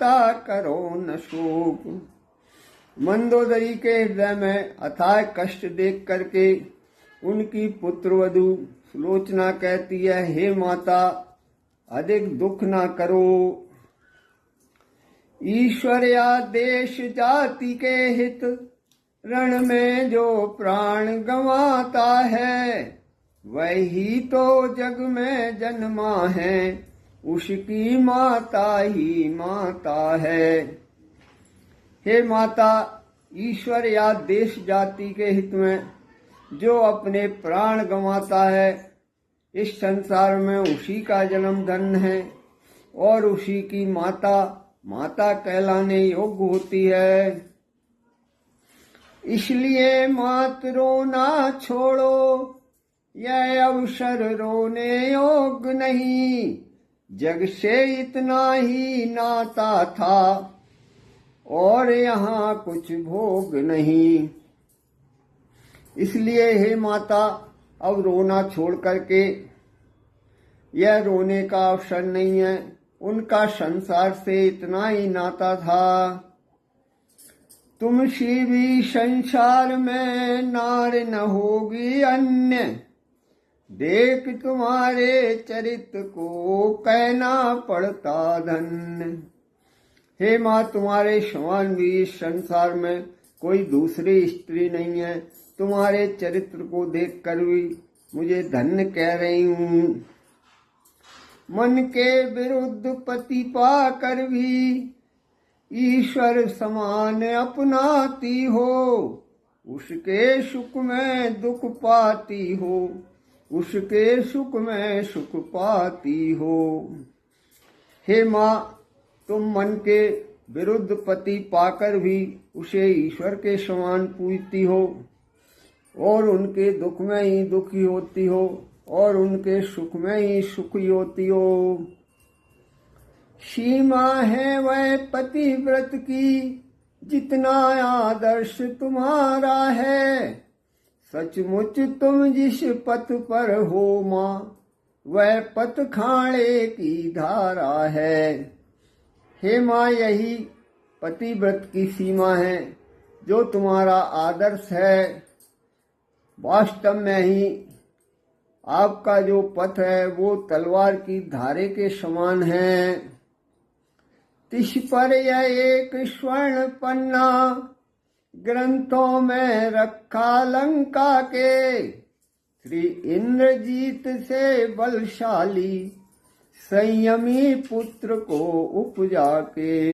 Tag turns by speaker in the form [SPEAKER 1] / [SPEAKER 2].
[SPEAKER 1] माता करो न शोक। मंदोदरी के हृदय में अथाह कष्ट देख करके उनकी पुत्रवधू सुलोचना कहती है, हे माता अधिक दुख ना करो। ईश्वर या देश जाति के हित रण में जो प्राण गंवाता है, वही तो जग में जन्मा है, उसकी माता ही माता है। हे माता, ईश्वर या देश जाति के हित में जो अपने प्राण गंवाता है, इस संसार में उसी का जन्म धन्य है और उसी की माता माता कहलाने योग्य होती है। इसलिए मात रोना छोड़ो, यह अवसर रोने योग्य नहीं। जग से इतना ही नाता था और यहाँ कुछ भोग नहीं। इसलिए हे माता, अब रोना छोड़ करके, यह रोने का अवसर नहीं है। उनका संसार से इतना ही नाता था। तुम सी भी संसार में नार न होगी अन्य, देख तुम्हारे चरित्र को कहना पड़ता धन्य। हे माँ, तुम्हारे समान भी इस संसार में कोई दूसरी स्त्री नहीं है। तुम्हारे चरित्र को देखकर भी मुझे धन्य कह रही हूँ। मन के विरुद्ध पति पाकर भी ईश्वर समान अपनाती हो, उसके सुख में दुख पाती हो, उसके सुख में सुख पाती हो। हे माँ, तुम मन के विरुद्ध पति पाकर भी उसे ईश्वर के समान पूजती हो और उनके दुख में ही दुखी होती हो और उनके सुख में ही सुखी होती हो। सीमा है वह पतिव्रत की, जितना आदर्श तुम्हारा है। सचमुच तुम जिस पथ पर हो माँ, वह पथ खाड़े की धारा है। हे माँ, यही पतिव्रत की सीमा है जो तुम्हारा आदर्श है। वास्तव में ही आपका जो पथ है वो तलवार की धारे के समान है। तिस पर यह एक स्वर्ण पन्ना, ग्रंथों में रखा लंका के। श्री इंद्रजीत से बलशाली, संयमी पुत्र को उपजा के।